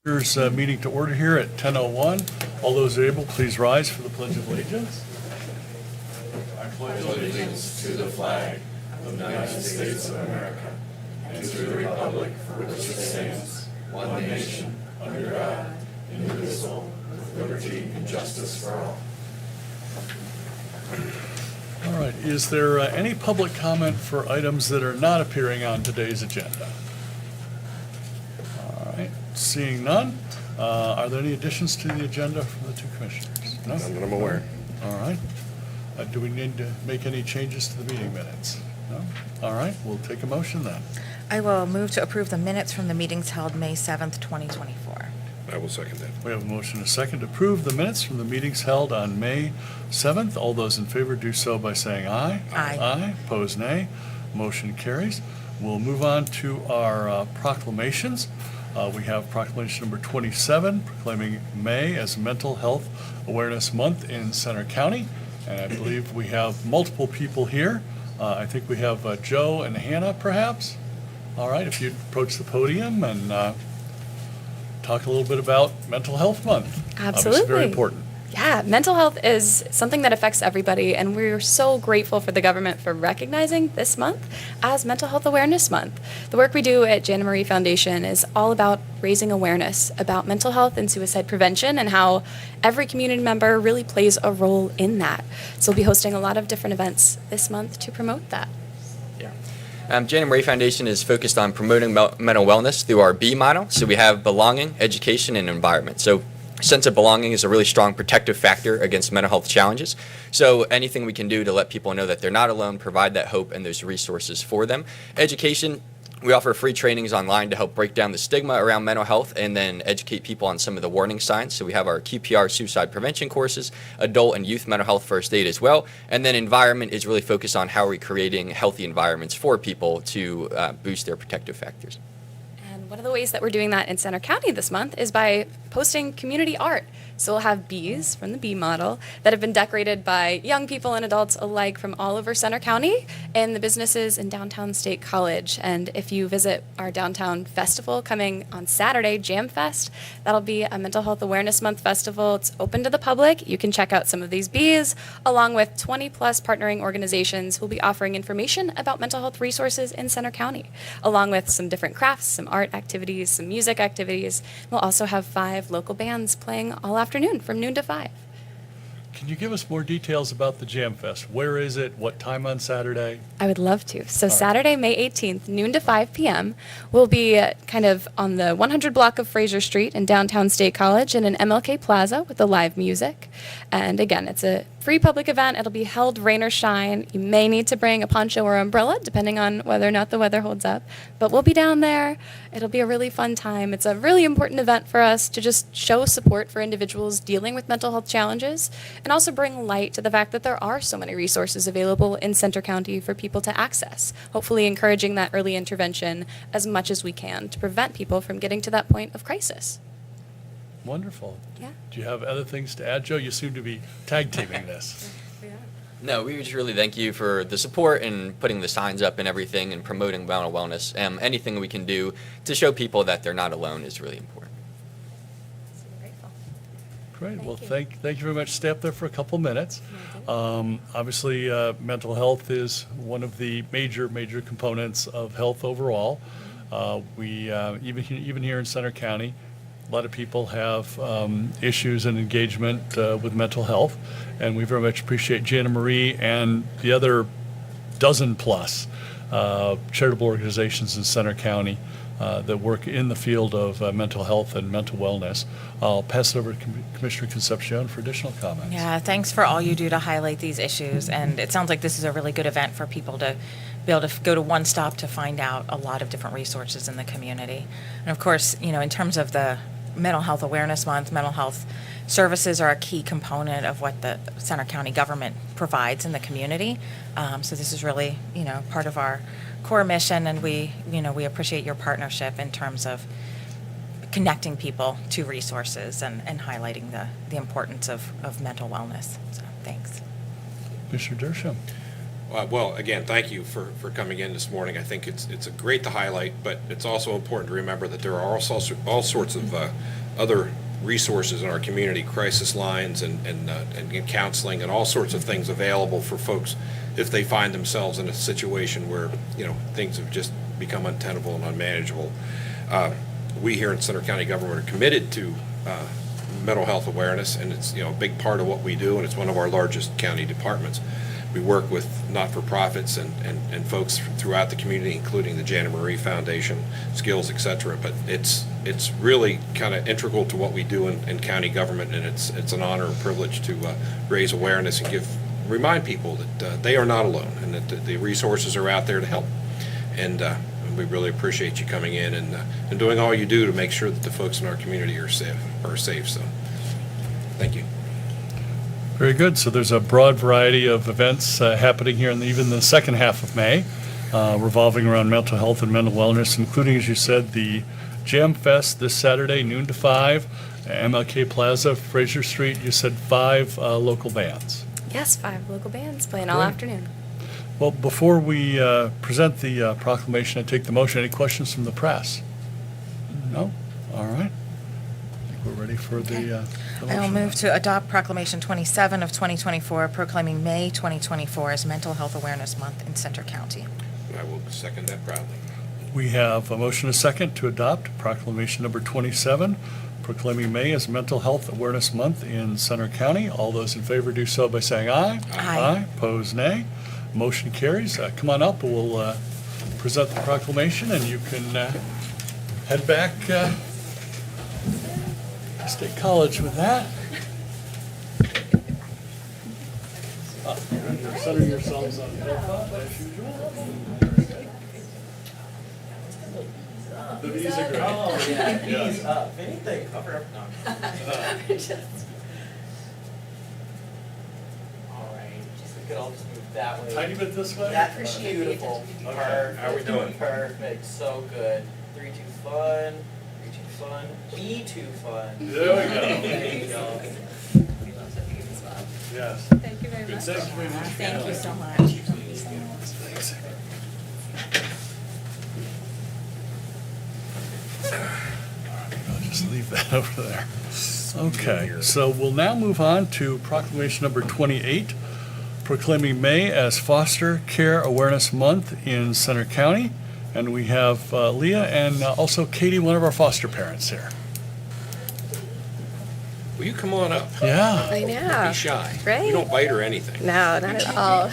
Meeting to order here at 10:01. All those able, please rise for the Pledge of Allegiance. I pledge allegiance to the flag of the United States of America and to the republic for which it stands, one nation, under God, indivisible, with liberty and justice for all. All right, is there any public comment for items that are not appearing on today's agenda? All right, seeing none, are there any additions to the agenda from the two commissioners? No? None that I'm aware. All right. Do we need to make any changes to the meeting minutes? No? All right, we'll take a motion then. I will move to approve the minutes from the meetings held May 7th, 2024. I will second that. We have a motion and a second to approve the minutes from the meetings held on May 7th. All those in favor do so by saying aye. Aye. Aye, opposed nay. Motion carries. We'll move on to our proclamations. We have proclamation number 27, proclaiming May as Mental Health Awareness Month in Center County. And I believe we have multiple people here. I think we have Joe and Hannah, perhaps. All right, if you'd approach the podium and talk a little bit about Mental Health Month. Absolutely. Obviously very important. Yeah, mental health is something that affects everybody, and we're so grateful for the government for recognizing this month as Mental Health Awareness Month. The work we do at Jana Marie Foundation is all about raising awareness about mental health and suicide prevention and how every community member really plays a role in that. So we'll be hosting a lot of different events this month to promote that. Jana Marie Foundation is focused on promoting mental wellness through our B model. So we have belonging, education, and environment. So sense of belonging is a really strong protective factor against mental health challenges. So anything we can do to let people know that they're not alone, provide that hope and those resources for them. Education, we offer free trainings online to help break down the stigma around mental health and then educate people on some of the warning signs. So we have our QPR suicide prevention courses, adult and youth mental health first aid as well. And then environment is really focused on how we're creating healthy environments for people to boost their protective factors. And one of the ways that we're doing that in Center County this month is by posting community art. So we'll have bees from the bee model that have been decorated by young people and adults alike from all over Center County and the businesses in downtown State College. And if you visit our downtown festival coming on Saturday, Jam Fest, that'll be a Mental Health Awareness Month festival. It's open to the public. You can check out some of these bees, along with 20 plus partnering organizations who will be offering information about mental health resources in Center County, along with some different crafts, some art activities, some music activities. We'll also have 5 local bands playing all afternoon from noon to 5. Can you give us more details about the Jam Fest? Where is it? What time on Saturday? I would love to. So All right. Saturday, May 18th, noon to 5 p.m., we'll be kind of on the 100 block of Fraser Street in downtown State College in an MLK Plaza with the live music. And again, it's a free public event. It'll be held rain or shine. You may need to bring a poncho or umbrella, depending on whether or not the weather holds up. But we'll be down there. It'll be a really fun time. It's a really important event for us to just show support for individuals dealing with mental health challenges and also bring light to the fact that there are so many resources available in Center County for people to access, hopefully encouraging that early intervention as much as we can to prevent people from getting to that point of crisis. Wonderful. Yeah. Do you have other things to add, Joe? You seem to be tag teaming this. No, we just really thank you for the support and putting the signs up and everything and promoting mental wellness. Anything we can do to show people that they're not alone is really important. Great. Well, thank you very much. Stay up there for a couple minutes. Obviously, mental health is one of the major components of health overall. We even here in Center County, a lot of people have issues and engagement with mental health, and we very much appreciate Jana Marie and the other dozen plus charitable organizations in Center County that work in the field of mental health and mental wellness. I'll pass it over to Commissioner Concepcion for additional comments. Yeah, thanks for all you do to highlight these issues. And it sounds like this is a really good event for people to be able to go to one stop to find out a lot of different resources in the community. And of course, you know, in terms of the Mental Health Awareness Month, mental health services are a key component of what the Center County government provides in the community. So this is really, you know, part of our core mission, and we appreciate your partnership in terms of connecting people to resources and highlighting the importance of mental wellness. So thanks. Mr. Dersham. Well, again, thank you for coming in this morning. I think it's a great to highlight, but it's also important to remember that there are also all sorts of other resources in our community, crisis lines and counseling and all sorts of things available for folks if they find themselves in a situation where, things have just become untenable and unmanageable. We here in Center County government are committed to mental health awareness, and it's, a big part of what we do, and it's one of our largest county departments. We work with not-for-profits and folks throughout the community, including the Janet Marie Foundation, Skills, et cetera. But it's really kind of integral to what we do in county government, and it's an honor and privilege to raise awareness and remind people that they are not alone, and that the resources are out there to help. And we really appreciate you coming in and doing all you do to make sure that the folks in our community are safe. So, thank you. Very good. So there's a broad variety of events happening here in even the second half of May, revolving around mental health and mental wellness, including, as you said, the Jam Fest this Saturday, noon to 5, MLK Plaza, Fraser Street. You said 5 local bands. Yes, 5 local bands playing all Great. afternoon. Well, before we present the proclamation and take the motion, any questions from the press? No? All right. I think we're ready for the I will motion. move to adopt Proclamation 27 of 2024, proclaiming May 2024 as Mental Health Awareness Month in Center County. I will second that proudly. We have a motion and a second to adopt proclamation number 27, proclaiming May as Mental Health Awareness Month in Center County. All those in favor do so by saying aye. Aye. Opposed, nay. Motion carries. Come on up, we'll present the proclamation, and you can head back to State College with that. You're going to center yourselves on Hilltop as usual. The views are great. Oh, yeah, Yeah. knees up. Anything, cover up. No. All right, just we could all just move that way. Tiny bit this way? That's beautiful. Okay. Perfect. How we doing? Perfect. So good. 3, 2, fun. 3, 2, fun. Be too fun. There we go. There you go. Yes. Thank you very Good, much. thank you very much. Thank you so much. Thanks. I'll just leave that over there. Okay, so we'll now move on to proclamation number 28, proclaiming May as Foster Care Awareness Month in Center County. And we have Leah and also Katie, one of our foster parents here. Will you come on up? Yeah. I know. Be shy. Right? You don't bite or anything. No, not at all.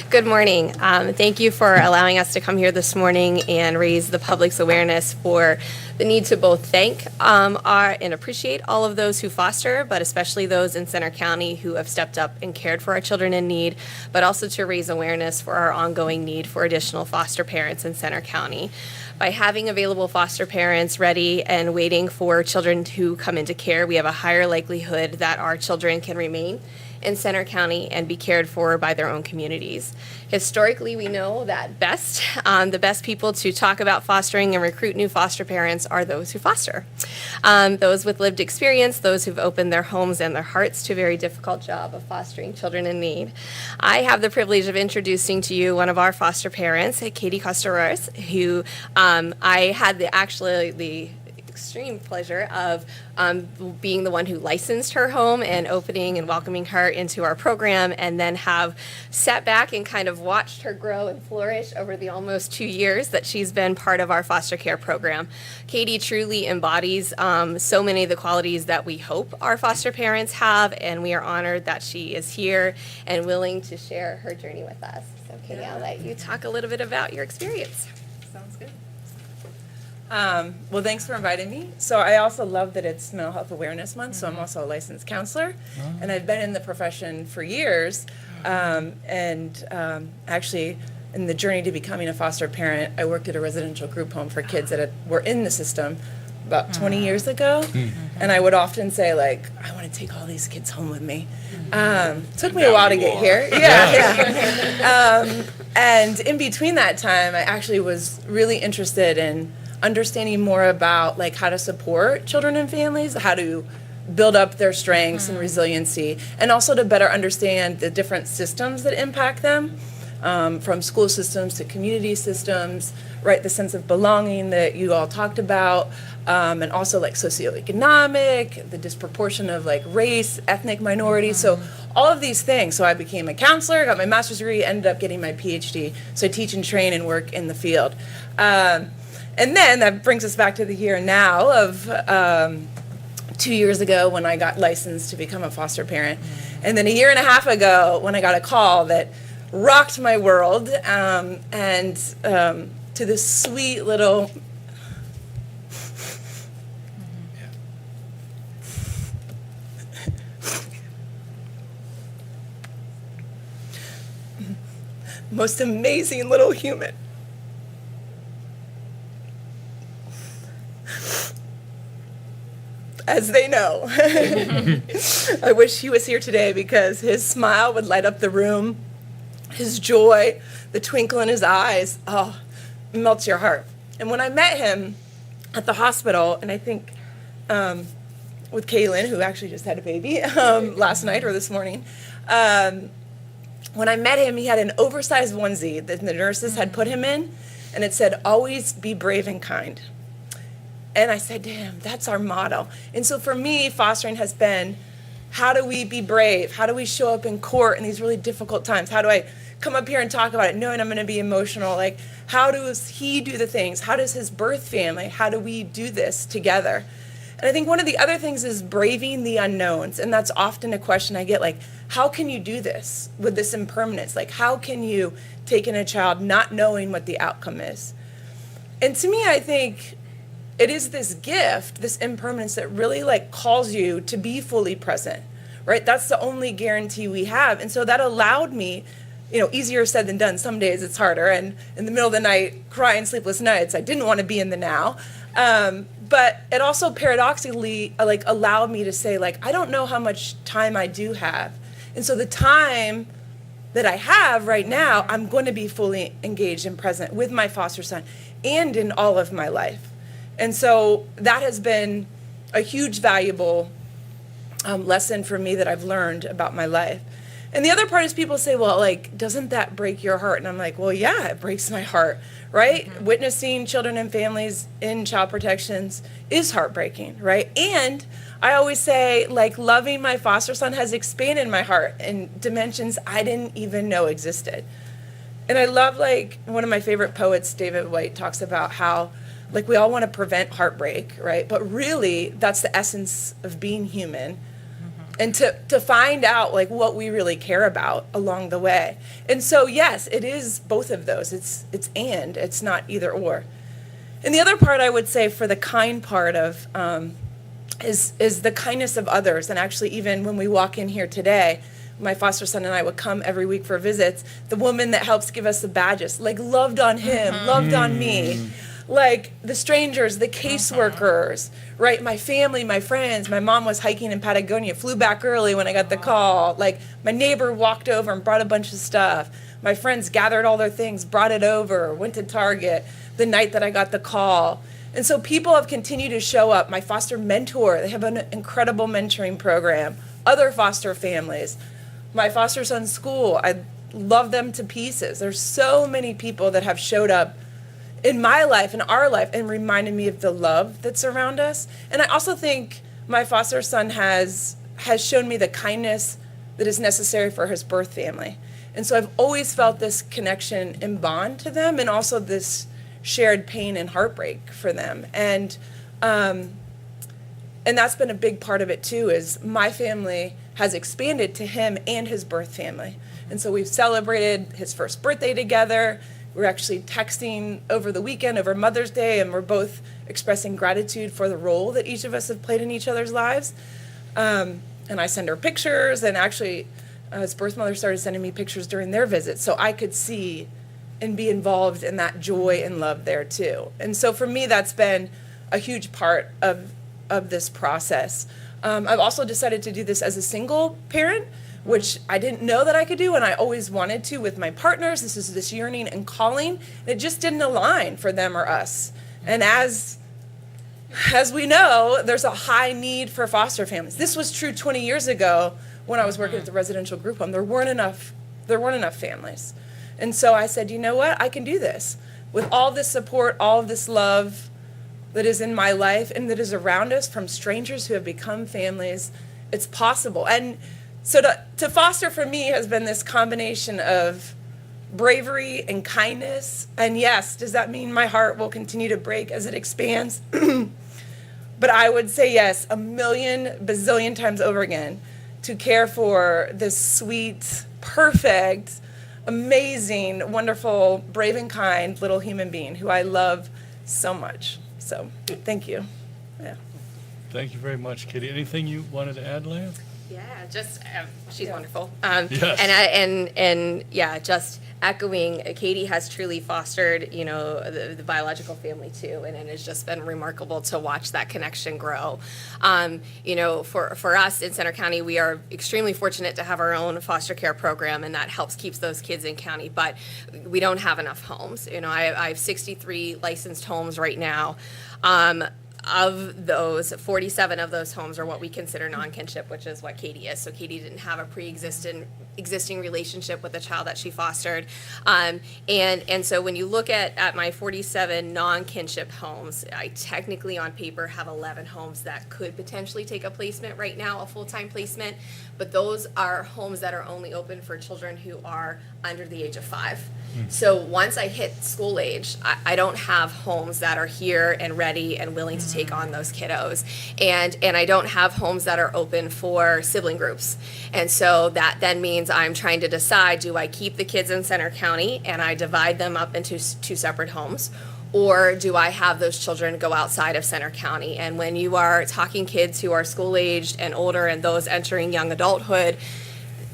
Good morning. Thank you for allowing us to come here this morning and raise the public's awareness for the need to both thank and appreciate all of those who foster, but especially those in Center County who have stepped up and cared for our children in need, but also to raise awareness for our ongoing need for additional foster parents in Center County. By having available foster parents ready and waiting for children to come into care, we have a higher likelihood that our children can remain in Center County and be cared for by their own communities. Historically, we know that the best people to talk about fostering and recruit new foster parents are those who foster. Those with lived experience, those who've opened their homes and their hearts to a very difficult job of fostering children in need. I have the privilege of introducing to you one of our foster parents, Katie Costareras, who I had the extreme pleasure of being the one who licensed her home and opening and welcoming her into our program, and then have sat back and kind of watched her grow and flourish over the almost 2 years that she's been part of our foster care program. Katie truly embodies so many of the qualities that we hope our foster parents have, and we are honored that she is here and willing to share her journey with us. So Katie, I'll let you talk a little bit about your experience. Sounds good. Well, thanks for inviting me. So I also love that it's Mental Health Awareness Month, so I'm also a licensed counselor, and I've been in the profession for years, actually in the journey to becoming a foster parent, I worked at a residential group home for kids that were in the system about 20 years ago, and I would often say, like, I want to take all these kids home with me. Took me a while to get here. Yeah. And in between that time, I actually was really interested in understanding more about like how to support children and families, how to build up their strengths and resiliency, and also to better understand the different systems that impact them. from school systems to community systems, right? The sense of belonging that you all talked about, and also like socioeconomic, the disproportion of like race, ethnic minorities. So all of these things. So I became a counselor, got my master's degree, ended up getting my PhD. So I teach and train and work in the field. And then that brings us back to the here and now of 2 years ago when I got licensed to become a foster parent. And then a year and a half ago when I got a call that rocked my world, to this sweet little most amazing little human. As they know. I wish he was here today because his smile would light up the room. His joy, the twinkle in his eyes, oh, melts your heart. And when I met him at the hospital, and I think with Kaylin, who actually just had a baby last night or this morning, when I met him, he had an oversized onesie that the nurses had put him in, and it said, "Always be brave and kind." And I said, damn, that's our motto. And so for me, fostering has been, how do we be brave? How do we show up in court in these really difficult times? How do I come up here and talk about it knowing I'm going to be emotional? Like, how does he do the things? How does his birth family? How do we do this together? And I think one of the other things is braving the unknowns. And that's often a question I get, like, how can you do this with this impermanence? Like, how can you take in a child not knowing what the outcome is? And to me, I think it is this gift, this impermanence that really like calls you to be fully present, right? That's the only guarantee we have. And so that allowed me, easier said than done. Some days it's harder. And in the middle of the night, crying sleepless nights, I didn't want to be in the now. But it also paradoxically like allowed me to say, like, I don't know how much time I do have. And so the time that I have right now, I'm going to be fully engaged and present with my foster son and in all of my life. And so that has been a huge valuable lesson for me that I've learned about my life. And the other part is people say, well, like, doesn't that break your heart? And I'm like, well, yeah, it breaks my heart, right? Mm-hmm. Witnessing children and families in child protections is heartbreaking, right? And I always say, like, loving my foster son has expanded my heart in dimensions I didn't even know existed. And I love, like, one of my favorite poets, David White, talks about how, like, we all want to prevent heartbreak, right? But really, that's the essence of being human. Mm-hmm. And to find out, like, what we really care about along the way. And so, yes, it is both of those. It's not either or. And the other part I would say for the kind part of is the kindness of others. And actually, even when we walk in here today, my foster son and I would come every week for visits. The woman that helps give us the badges, like, loved on him, loved on me. Like, the strangers, the caseworkers, right? My family, my friends. My mom was hiking in Patagonia, flew back early when I got the call. Like, my neighbor walked over and brought a bunch of stuff. My friends gathered all their things, brought it over, went to Target the night that I got the call. And so people have continued to show up. My foster mentor, they have an incredible mentoring program. Other foster families. My foster son's school, I love them to pieces. There's so many people that have showed up in my life, in our life, and reminded me of the love that's around us. And I also think my foster son has shown me the kindness that is necessary for his birth family. And so I've always felt this connection and bond to them, and also this shared pain and heartbreak for them. And that's been a big part of it too, is my family has expanded to him and his birth family. And so we've celebrated his first birthday together. We're actually texting over the weekend, over Mother's Day, and we're both expressing gratitude for the role that each of us have played in each other's lives. And I send her pictures, and actually his birth mother started sending me pictures during their visit so I could see and be involved in that joy and love there too. And so for me, that's been a huge part of this process. I've also decided to do this as a single parent, which I didn't know that I could do, and I always wanted to with my partners. This is this yearning and calling. It just didn't align for them or us. And as we know, there's a high need for foster families. This was true 20 years ago when I was working at the residential group home. There weren't enough families. And so I said, you know what? I can do this. With all this support, all of this love that is in my life and that is around us from strangers who have become families, it's possible. And so to foster for me has been this combination of bravery and kindness. And yes, does that mean my heart will continue to break as it expands? But I would say yes, a million bazillion times over again, to care for this sweet, perfect, amazing, wonderful, brave and kind little human being who I love so much. So thank you. Yeah. Thank you very much, Katie. Anything you wanted to add, Leah? Yeah, just she's wonderful. Yes. And yeah, just echoing, Katie has truly fostered, you know, the biological family too, and it has just been remarkable to watch that connection grow. You know, for us in Center County, we are extremely fortunate to have our own foster care program, and that helps keeps those kids in county. But we don't have enough homes. You know, I have 63 licensed homes right now. Of those, 47 of those homes are what we consider non-kinship, which is what Katie is. So Katie didn't have a existing relationship with the child that she fostered. And so when you look at my 47 non-kinship homes, I technically on paper have 11 homes that could potentially take a placement right now, a full-time placement. But those are homes that are only open for children who are under the age of 5. So once I hit school age, I don't have homes that are here and ready and willing to take on those kiddos. And I don't have homes that are open for sibling groups. And so that then means I'm trying to decide, do I keep the kids in Center County and I divide them up into 2 separate homes? Or do I have those children go outside of Center County? And when you are talking kids who are school-aged and older and those entering young adulthood,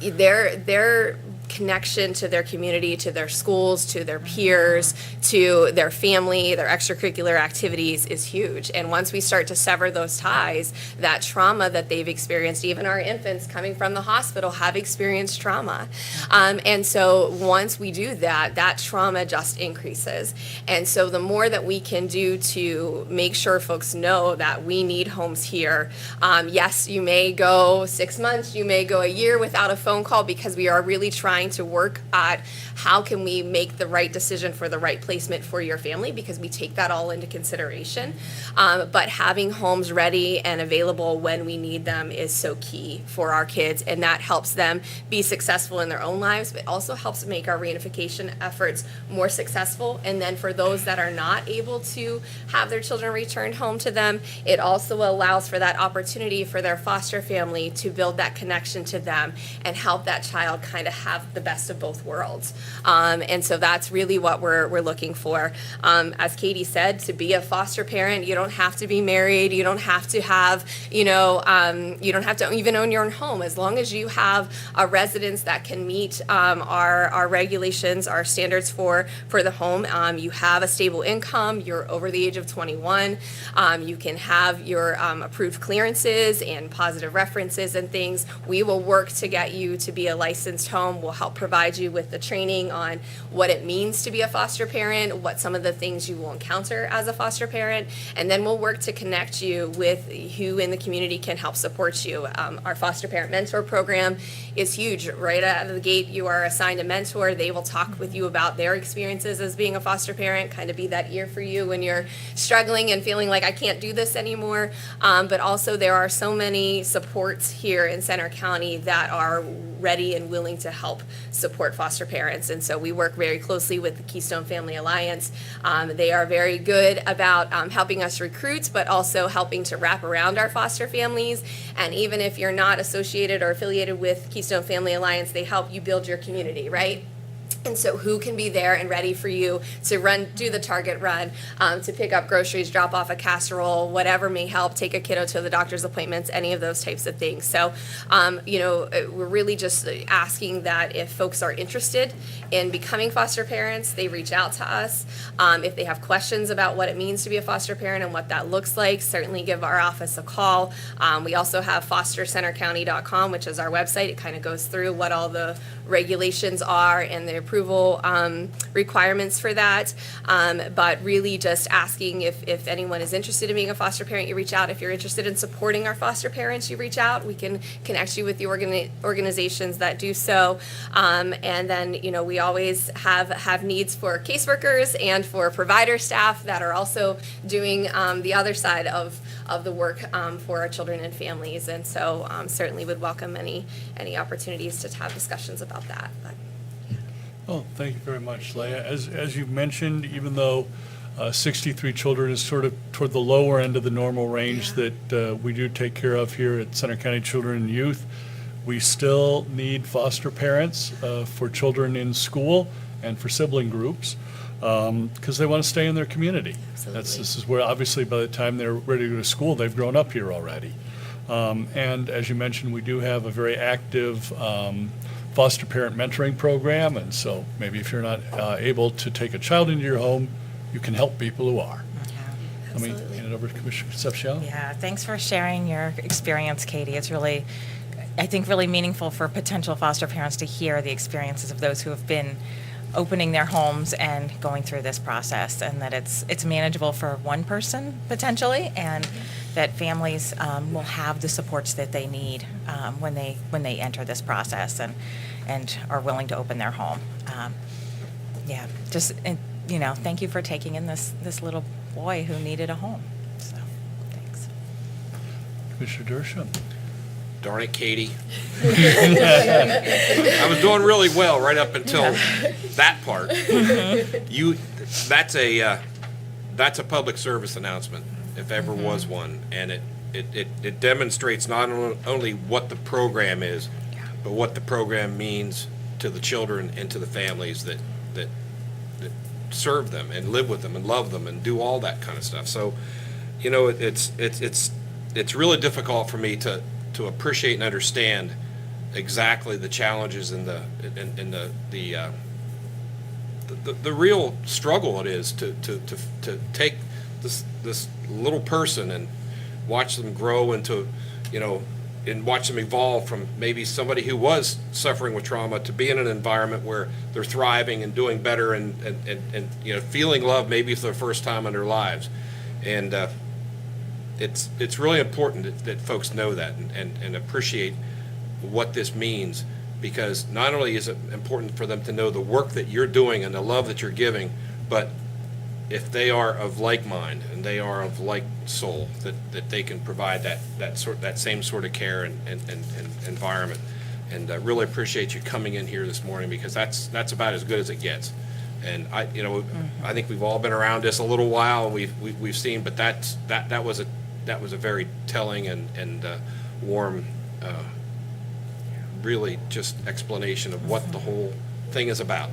their connection to their community, to their schools, to their peers, to their family, their extracurricular activities is huge. And once we start to sever those ties, that trauma that they've experienced, even our infants coming from the hospital have experienced trauma. And so once we do that, that trauma just increases. And so the more that we can do to make sure folks know that we need homes here, yes, you may go 6 months, you may go a year without a phone call, because we are really trying to work at how can we make the right decision for the right placement for your family, because we take that all into consideration. But having homes ready and available when we need them is so key for our kids, and that helps them be successful in their own lives, but also helps make our reunification efforts more successful. And then for those that are not able to have their children returned home to them, it also allows for that opportunity for their foster family to build that connection to them and help that child kind of have the best of both worlds. And so that's really what we're looking for. As Katie said, to be a foster parent, you don't have to be married. You don't have to have, you don't have to even own your own home. As long as you have a residence that can meet our regulations, our standards for the home, you have a stable income, you're over the age of 21, you can have your approved clearances and positive references and things. We will work to get you to be a licensed home. We'll help provide you with the training on what it means to be a foster parent, what some of the things you will encounter as a foster parent, and then we'll work to connect you with who in the community can help support you. Our foster parent mentor program is huge. Right out of the gate, you are assigned a mentor. They will talk with you about their experiences as being a foster parent, kind of be that ear for you when you're struggling and feeling like I can't do this anymore. But also there are so many supports here in Center County that are ready and willing to help support foster parents. And so we work very closely with the Keystone Family Alliance. They are very good about helping us recruit, but also helping to wrap around our foster families. And even if you're not associated or affiliated with Keystone Family Alliance, they help you build your community, right? And so who can be there and ready for you to do the Target run, to pick up groceries, drop off a casserole, whatever may help, take a kiddo to the doctor's appointments, any of those types of things. So, we're really just asking that if folks are interested in becoming foster parents, they reach out to us. If they have questions about what it means to be a foster parent and what that looks like, certainly give our office a call. We also have fostercentercounty.com, which is our website. It kind of goes through what all the regulations are and the approval requirements for that. But really just asking if anyone is interested in being a foster parent, you reach out. If you're interested in supporting our foster parents, you reach out. We can connect you with the organizations that do so. And then, we always have needs for caseworkers and for provider staff that are also doing the other side of the work for our children and families. And so certainly would welcome any opportunities to have discussions about that. But Oh, thank you very much, Leah. As you've mentioned, even though 63 children is sort of toward the lower end of the normal range that we do take care of here at Center County Children and Youth, we still need foster parents for children in school and for sibling groups because they want to stay in their community. Absolutely. This is where, obviously, by the time they're ready to go to school, they've grown up here already. And as you mentioned, we do have a very active foster parent mentoring program, and so maybe if you're not able to take a child into your home, you can help people who are. Let me Absolutely. hand it over to Commissioner Concepcion. Yeah, thanks for sharing your experience, Katie. It's really, I think, really meaningful for potential foster parents to hear the experiences of those who have been opening their homes and going through this process, and that it's manageable for one person potentially, and that families will have the supports that they need when they enter this process and are willing to open their home. Yeah, just thank you for taking in this little boy who needed a home. So, thanks. Commissioner Dershowitz. Darn it, Katie. I was doing really well right up until that part. That's a public service announcement, if ever was one, and it demonstrates not only what the program is, but what the program means to the children and to the families that serve them and live with them and love them and do all that kind of stuff. So, it's really difficult for me to appreciate and understand exactly the challenges and the real struggle it is to take this little person and watch them grow into, and watch them evolve from maybe somebody who was suffering with trauma to be in an environment where they're thriving and doing better and feeling love maybe for the first time in their lives. And it's really important that folks know that and appreciate what this means, because not only is it important for them to know the work that you're doing and the love that you're giving, but if they are of like mind and they are of like soul, that they can provide that same sort of care and environment. And I really appreciate you coming in here this morning, because that's about as good as it gets. And I think we've all been around this a little while, and we've seen, but that was a very telling and warm, really just explanation of what the whole thing is about,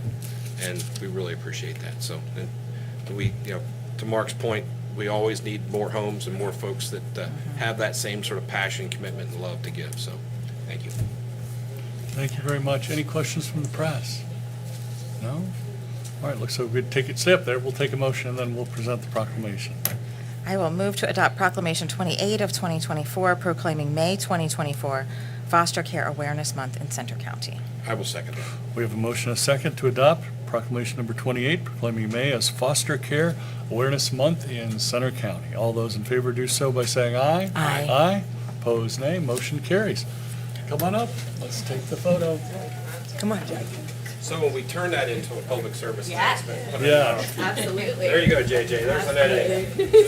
and we really appreciate that. So, and we, to Mark's point, we always need more homes and more folks that have that same sort of passion, commitment, and love to give. So, thank you. Thank you very much. Any questions from the press? No? All right, looks like we'd stay up there. We'll take a motion, and then we'll present the proclamation. I will move to adopt Proclamation 28 of 2024, proclaiming May 2024 Foster Care Awareness Month in Center County. I will second that. We have a motion and a second to adopt proclamation number 28, proclaiming May as Foster Care Awareness Month in Center County. All those in favor do so by saying aye. Aye. Aye. Opposed, nay. Motion carries. Come on up. Let's take the photo. Come on, Jack. So when we turn that into a public service announcement, put it Yeah. out. absolutely. There you go, JJ. There's an edit. There you go.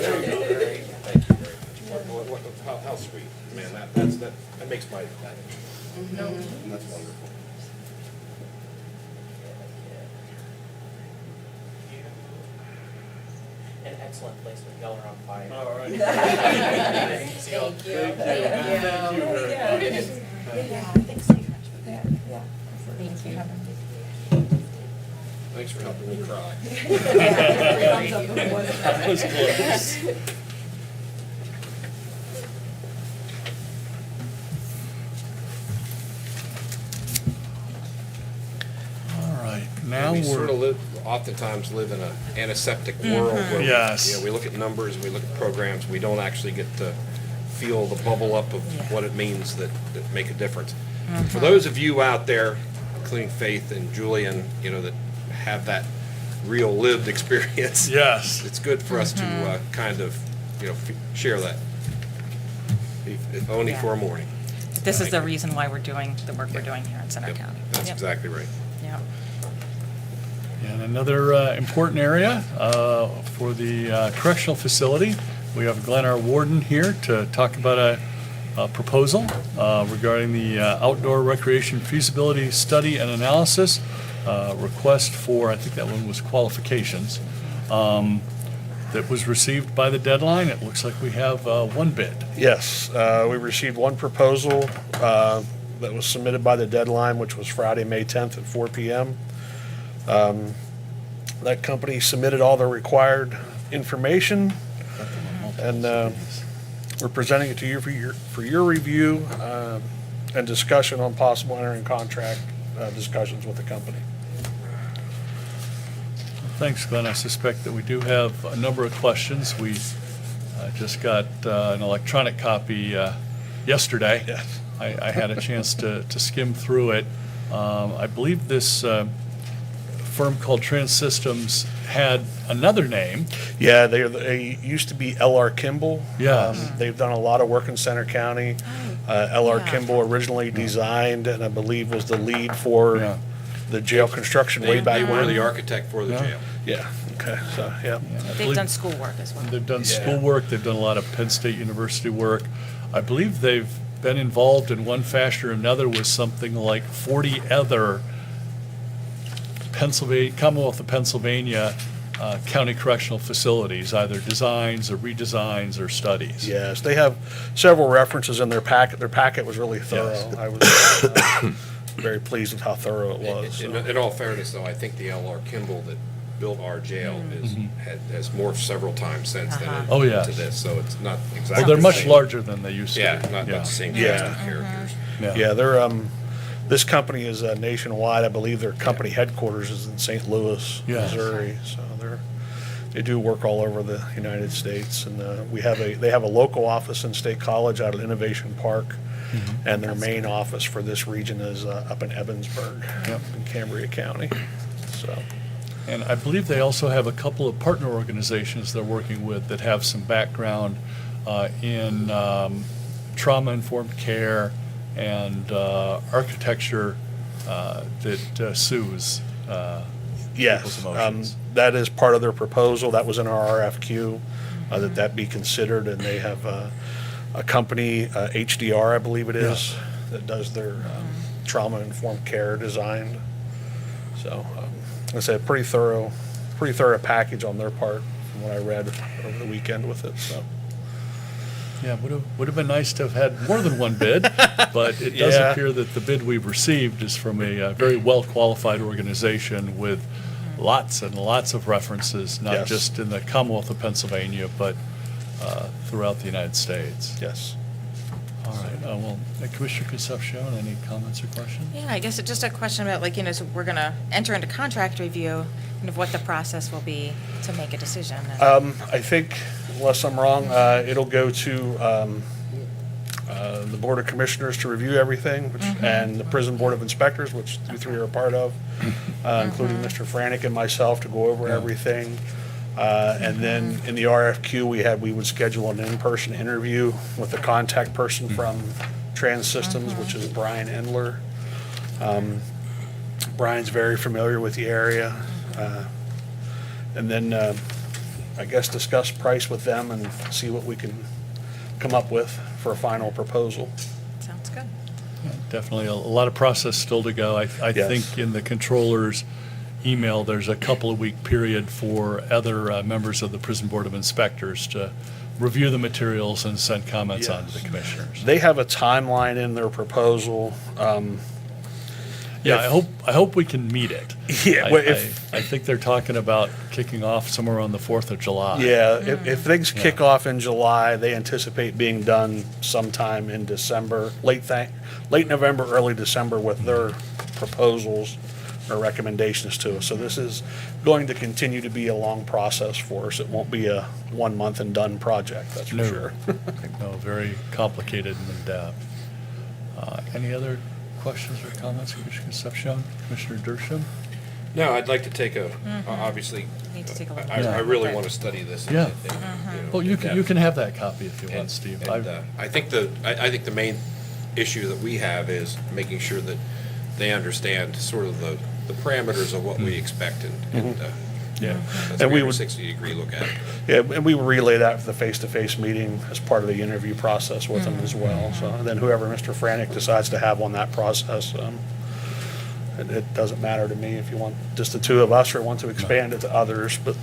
Thank you very much. How sweet, man. That makes my. That's wonderful. An excellent placement. Y'all are on fire. All right. See y'all. Thank you very much. Thanks for helping me cry. That was close. All right, now We sort we're, of oftentimes live in an antiseptic world where Yes. we look at numbers, we look at programs, we don't actually get to feel the bubble up of what it means that make a difference. For those of you out there including Faith and Julian, that have that real lived experience. Yes. It's good for us to kind of, share that, if only for a morning. This is the Thank you. reason why we're doing the work we're doing here in Center Yep, County. That's Yep. exactly right. Yep. And another important area for the correctional facility, we have Glenn, our warden, here to talk about a proposal regarding the outdoor recreation feasibility study and analysis request for, I think that one was qualifications, that was received by the deadline. It looks like we have one bid. Yes, we received one proposal that was submitted by the deadline, which was Friday, May 10th at 4 PM. That company submitted all the required information, and we're presenting it to you for your review and discussion on possible entering contract discussions with the company. Thanks, Glenn. I suspect that we do have a number of questions. We just got an electronic copy yesterday. Yes. I had a chance to skim through it. I believe this firm called Trans Systems had another name. Yeah, they used to be L.R. Kimball. Yes. They've done a lot of work in Center County. L.R. Yeah. Kimball originally designed and I believe was the lead for Yeah. the jail construction way They back were when. the architect for the Yeah. jail. Yeah, okay, so, yeah. I They've believe done schoolwork as well. They've done Yeah. schoolwork, they've done a lot of Penn State University work. I believe they've been involved in one fashion or another with something like 40 other Commonwealth of Pennsylvania county correctional facilities, either designs or redesigns or studies. Yes, they have several references in their packet. Their packet was really thorough. Yes. I was very pleased with how thorough it was. In all fairness, though, I think the L.R. Kimball that built our jail has morphed several times since then Uh-huh. Oh, yes. into this, so it's not exactly. Well, they're the much same. larger than they used to be. Yeah, not the same Yeah. cast of characters. Yeah, they're, this company is nationwide. I believe their company headquarters is in St. Louis, Yes. Missouri. So they do work all over the United States. And they have a local office in State College out at Innovation Park. And their main office for this region is up in Evansburg, Yep. in Cambria County. So, And I believe they also have a couple of partner organizations they're working with that have some background in trauma-informed care and architecture that soothes yes, people's emotions. that is part of their proposal. That was in our RFQ, that be considered. And they have a company, HDR, I believe it is, that does their trauma-informed care design. So, I say a pretty thorough package on their part from what I read over the weekend with it, so. Yeah, would have been nice to have had more than one bid, but it does Yeah. appear that the bid we've received is from a very well-qualified organization with lots and lots of references, not Yes. just in the Commonwealth of Pennsylvania, but throughout the United States. Yes. All right, well, Commissioner Concepcion, any comments or questions? Yeah, I guess it's just a question about, like, so we're going to enter into contract review, and of what the process will be to make a decision. I think, unless I'm wrong, it'll go to the Board of Commissioners to review everything, and the Prison Board of Inspectors, which you three are a part of, including Mr. Franek and myself, to go over everything. And then in the RFQ, we would schedule an in-person interview with the contact person from Trans Systems, which is Brian Endler. Brian's very familiar with the area. And then, I guess, discuss price with them and see what we can come up with for a final proposal. Sounds good. Definitely a lot of process still to go. I Yes. think in the controller's email, there's a couple of week period for other members of the Prison Board of Inspectors to review the materials and send comments on to the Yes. commissioners. They have a timeline in their proposal. Yeah, if- I hope we can meet it. Yeah, I- well, if- I think they're talking about kicking off somewhere on the 4th of July. Yeah, if things kick off in July, they anticipate being done sometime in December, late November, early December with their proposals or recommendations to us. So this is going to continue to be a long process for us. It won't be a 1 month and done project, that's for No. sure. No, very complicated and in-depth. Any other questions or comments, Commissioner Concepcion, Commissioner Dershowitz? No, I'd like to take obviously, Need to take a look I at it. really want to study this. Yeah. know, Well, you can, in you depth. can have that copy if you want, And- Steve. and, I think the main issue that we have is making sure that they understand sort of the parameters of what we expect and Yeah. a And we would- 360-degree look at it. Yeah, and we will relay that for the face-to-face meeting as part of the interview process with them as well. So, and then whoever Mr. Franek decides to have on that process, it doesn't matter to me if you want just the two of us or want to expand it to others. But,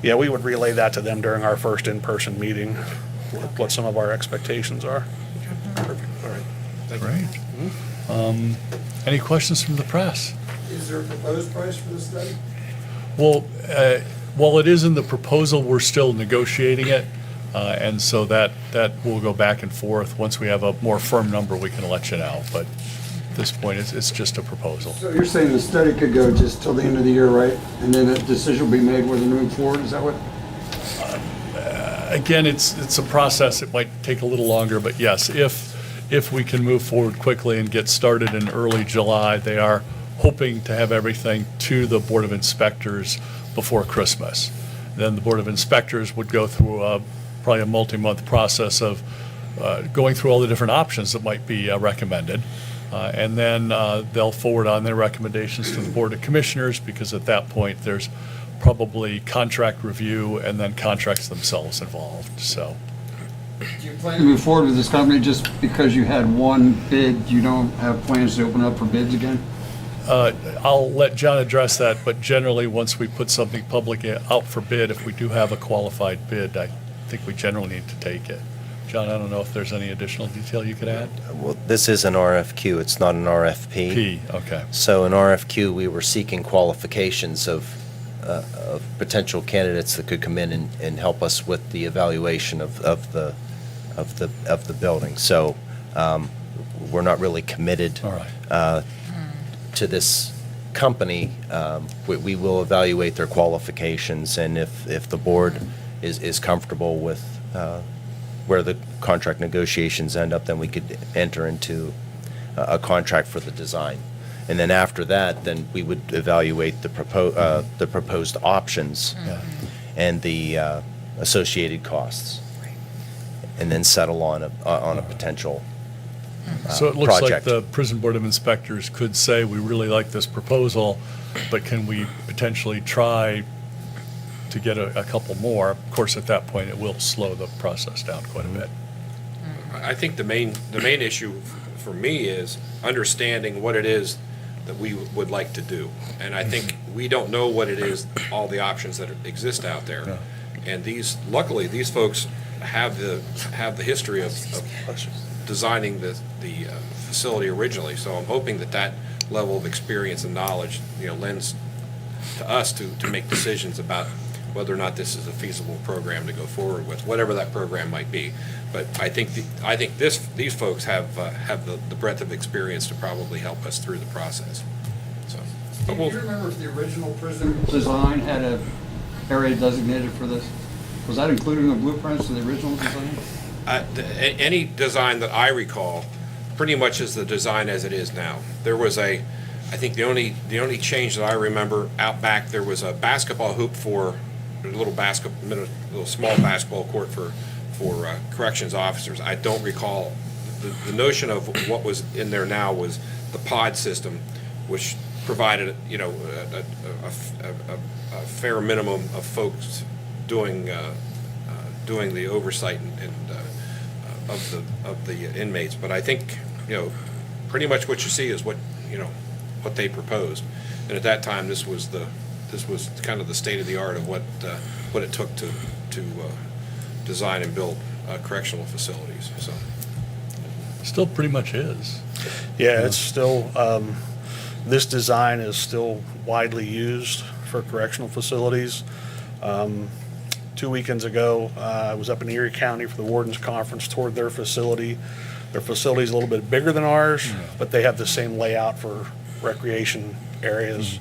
yeah, we would relay that to them during our first in-person meeting, what some of our expectations are. Perfect, all right. Thank you. Great. Any questions from the press? Is there a proposed price for the study? Well, while it is in the proposal, we're still negotiating it. And so that will go back and forth. Once we have a more firm number, we can let you know. But at this point, it's just a proposal. So you're saying the study could go just till the end of the year, right? And then a decision will be made whether to move forward, is that what? Again, it's a process. It might take a little longer, but yes, if we can move forward quickly and get started in early July, they are hoping to have everything to the Board of Inspectors before Christmas. Then the Board of Inspectors would go through probably a multi-month process of going through all the different options that might be recommended. And then they'll forward on their recommendations to the Board of Commissioners, because at that point, there's probably contract review and then contracts themselves involved, so. Do you plan to move forward with this company just because you had one bid? You don't have plans to open up for bids again? I'll let John address that, but generally, once we put something public out for bid, if we do have a qualified bid, I think we generally need to take it. John, I don't know if there's any additional detail you could add? Well, this is an RFQ, it's not an RFP. P, okay. So in RFQ, we were seeking qualifications of potential candidates that could come in and help us with the evaluation of the building. So we're not really committed All right. to this company. We will evaluate their qualifications, and if the board is comfortable with where the contract negotiations end up, then we could enter into a contract for the design. And then after that, then we would evaluate the proposed options Yeah. and the associated costs, and then settle on a potential So it looks like project. the Prison Board of Inspectors could say, we really like this proposal, but can we potentially try to get a couple more? Of course, at that point, it will slow the process down quite a bit. I think the main issue for me is understanding what it is that we would like to do. And I think we don't know what it is, all the options that exist out there. And luckily, these folks have the history of designing the facility originally. So I'm hoping that level of experience and knowledge, lends to us to make decisions about whether or not this is a feasible program to go forward with, whatever that program might be. But I think these folks have the breadth of experience to probably help us through the process. So, but Do you remember if the original prison design had an area designated for this? Was that included in the blueprints of the original design? any design that I recall pretty much is the design as it is now. There was I think the only change that I remember out back, there was a basketball hoop for a little small basketball court for corrections officers. I don't recall, the notion of what was in there now was the pod system, which provided, a fair minimum of folks doing the oversight and of the inmates. But I think, pretty much what you see is what they proposed. And at that time, this was kind of the state of the art of what it took to design and build correctional facilities. So Still pretty much is. Yeah, it's still, this design is still widely used for correctional facilities. 2 weekends ago, I was up in Erie County for the Warden's Conference, toured their facility. Their facility is a little bit bigger than ours, but they have the same layout for recreation areas,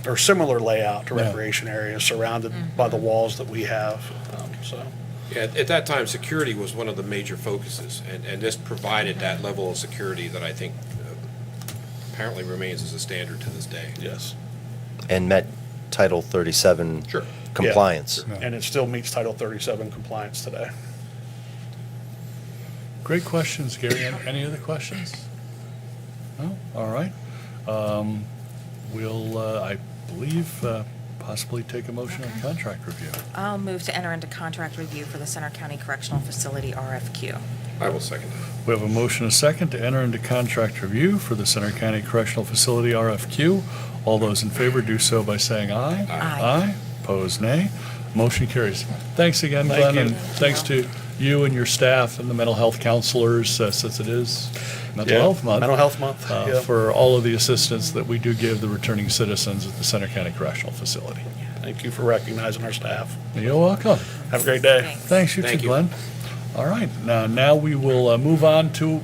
or similar layout to Yeah. recreation areas surrounded by the walls that we have, so. Yeah, at that time, security was one of the major focuses, and this provided that level of security that I think apparently remains as a standard to this day. Yes. And met Title 37 Sure. compliance. And it still meets Title 37 compliance today. Great questions, Gary. Any other questions? No? All right. We'll, I believe, possibly take a motion on contract review. I'll move to enter into contract review for the Center County Correctional Facility RFQ. I will second that. We have a motion and a second to enter into contract review for the Center County Correctional Facility RFQ. All those in favor do so by saying aye. Aye. Opposed, nay. Motion carries. Thanks again, Thank Glenn, you. and thanks to you and your staff and the mental health counselors, since it is Mental Yeah, Health Month. Mental Health Month, yeah. For all of the assistance that we do give the returning citizens at the Center County Correctional Facility. Thank you for recognizing our staff. You're welcome. Have a great day. Thanks. Thanks, you Thank too, you. Glenn. All right, now we will move on to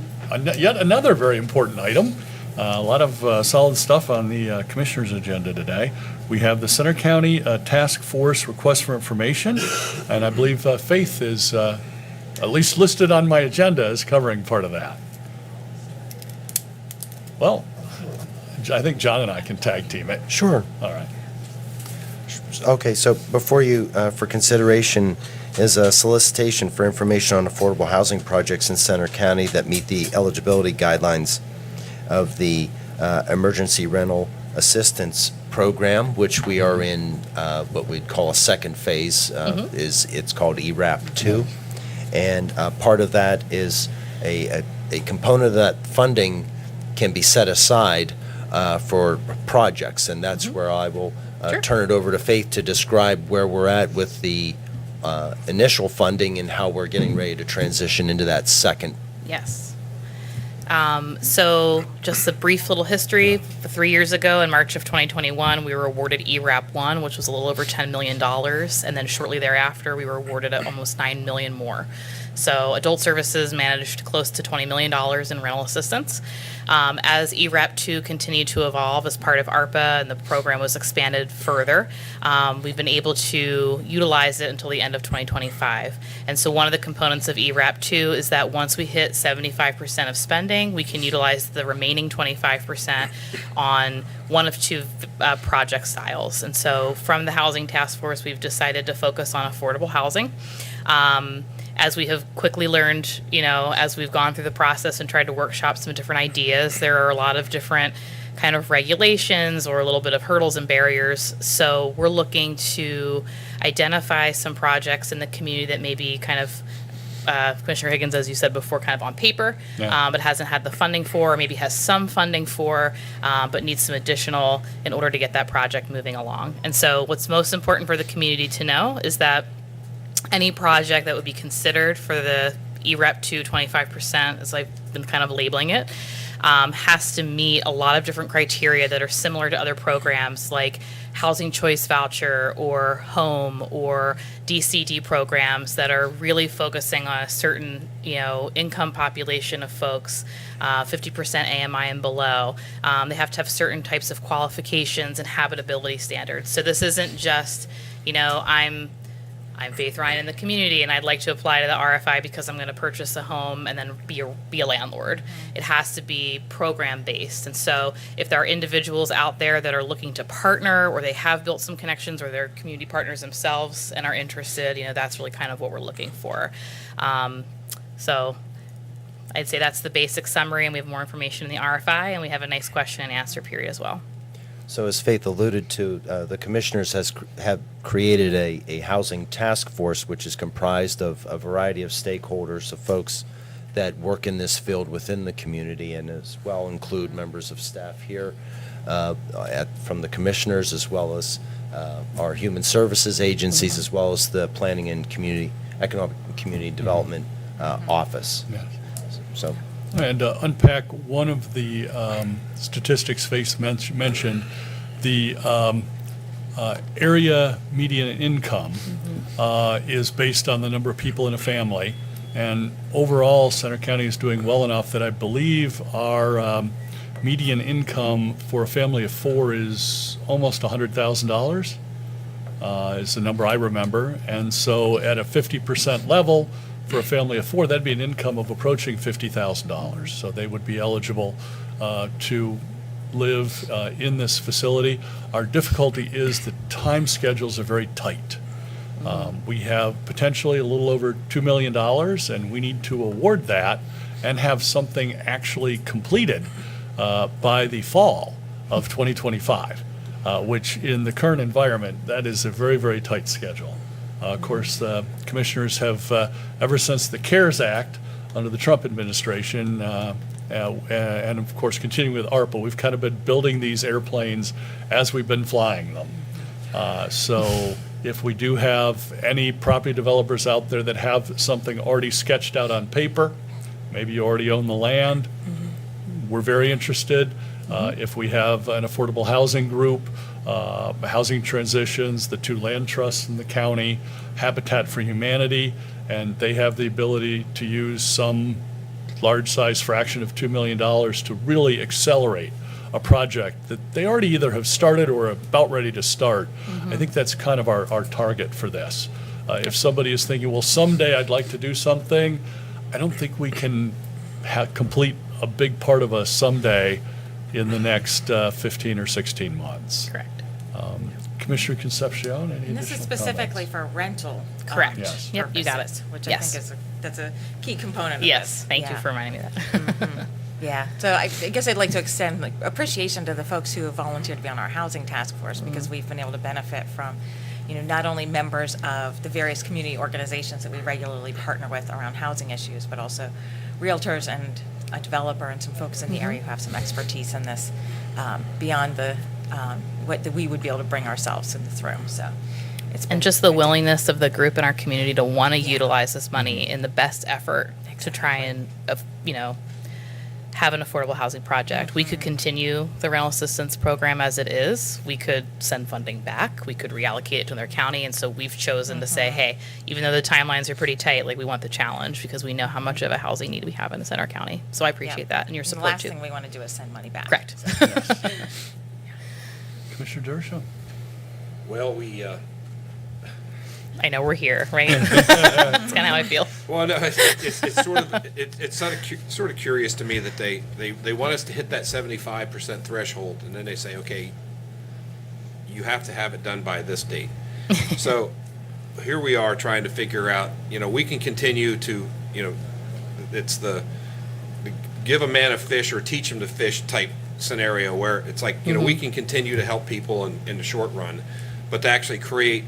yet another very important item. A lot of solid stuff on the Commissioner's agenda today. We have the Center County Task Force request for information, and I believe Faith is at least listed on my agenda as covering part of that. Well, I think John and I can tag team it. Sure. All right. Okay, so before you, for consideration, is a solicitation for information on affordable housing projects in Center County that meet the eligibility guidelines of the Emergency Rental Assistance Program, which we are in what we'd call a second phase. It's called ERAP 2. And part of that is a component of that funding can be set aside for projects, and that's where I will turn it over to Faith to describe where we're at with the initial funding and how we're getting ready to transition into that second. Yes. So just a brief little history. 3 years ago, in March of 2021, we were awarded ERAP 1, which was a little over $10 million. And then shortly thereafter, we were awarded almost $9 million more. So Adult Services managed close to $20 million in rental assistance. As ERAP 2 continued to evolve as part of ARPA and the program was expanded further, we've been able to utilize it until the end of 2025. And so one of the components of ERAP 2 is that once we hit 75% of spending, we can utilize the remaining 25% on one of two project styles. And so from the Housing Task Force, we've decided to focus on affordable housing. As we have quickly learned, as we've gone through the process and tried to workshop some different ideas, there are a lot of different kind of regulations or a little bit of hurdles and barriers. So we're looking to identify some projects in the community that may be kind of, Commissioner Higgins, as you said before, kind of on paper, but hasn't had the funding for, or maybe has some funding for, but needs some additional in order to get that project moving along. And so what's most important for the community to know is that any project that would be considered for the ERAP 2 25%, as I've been kind of labeling it, has to meet a lot of different criteria that are similar to other programs like Housing Choice Voucher or Home or DCD programs that are really focusing on a certain, income population of folks, 50% AMI and below. They have to have certain types of qualifications and habitability standards. So this isn't just, I'm Faith Ryan in the community and I'd like to apply to the RFI because I'm going to purchase a home and then be a landlord. It has to be program based. And so if there are individuals out there that are looking to partner or they have built some connections or they're community partners themselves and are interested, that's really kind of what we're looking for. So I'd say that's the basic summary, and we have more information in the RFI, and we have a nice question and answer period as well. So as Faith alluded to, the commissioners have created a housing task force, which is comprised of a variety of stakeholders, of folks that work in this field within the community, and as well include members of staff here from the commissioners, as well as our human services agencies, as well as the Planning and Economic Community Development Office. Yes. So. And unpack one of the statistics Faith mentioned, the area median income is based on the number of people in a family. And overall, Center County is doing well enough that I believe our median income for a family of four is almost $100,000. is the number I remember. And so at a 50% level, for a family of four, that'd be an income of approaching $50,000. So they would be eligible to live in this facility. Our difficulty is the time schedules are very tight. We have potentially a little over $2 million, and we need to award that and have something actually completed by the fall of 2025, which in the current environment, that is a very, very tight schedule. Of course, commissioners have, ever since the CARES Act under the Trump administration, and of course continuing with ARPA, we've kind of been building these airplanes as we've been flying them. So if we do have any property developers out there that have something already sketched out on paper, maybe you already own the land, we're very interested. If we have an affordable housing group, housing transitions, the two land trusts in the county, Habitat for Humanity, and they have the ability to use some large size fraction of $2 million to really accelerate a project that they already either have started or are about ready to start. I think that's kind of our target for this. If somebody is thinking, well, someday I'd like to do something, I don't think we can complete a big part of a someday in the next 15 or 16 months. Correct. Commissioner Concepcion, any And this is additional specifically comments? for rental. Correct. Yes. Yep, you got it. purposes, Which I Yes. think is, that's a key component of this. Yes, thank you Yeah. for reminding me of that. Yeah, so I guess I'd like to extend like appreciation to the folks who have volunteered to be on our housing task force, because we've been able to benefit from, not only members of the various community organizations that we regularly partner with around housing issues, but also realtors and a developer and some folks in the area who have some expertise in this, beyond the, what we would be able to bring ourselves in this room, so. It's been And just the fantastic. willingness of the group in our community to want to utilize this money in the best effort to try and, have an affordable housing project. We could continue the rental assistance program as it is. We could send funding back. We could reallocate it to their county. And so we've chosen to say, hey, even though the timelines are pretty tight, like we want the challenge because we know how much of a housing need we have in the Center County. So I appreciate that and your The support last too. thing we want to do is send money back. Correct. So. Commissioner Dershowitz? Well, we, I know we're here, right? That's kind of how I feel. well, no, it's sort of, it's sort of curious to me that they want us to hit that 75% threshold, and then they say, okay, you have to have it done by this date. So here we are trying to figure out, we can continue to, it's the give a man a fish or teach him to fish type scenario where it's like, we can continue to help people in the short run, but to actually create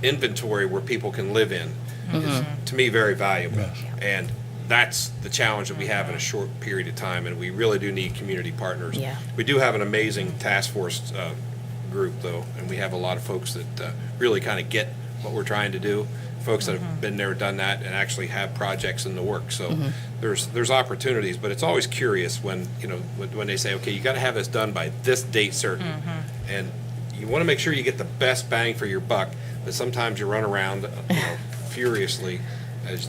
inventory where people can live in is, to me, very valuable. Yes. And that's the challenge that we have in a short period of time, and we really do need community partners. Yeah. We do have an amazing task force group, though, and we have a lot of folks that really kind of get what we're trying to do, folks that have been there, done that, and actually have projects in the works. So there's opportunities, but it's always curious when, when they say, okay, you got to have this done by this date certain. And you want to make sure you get the best bang for your buck, but sometimes you run around furiously, as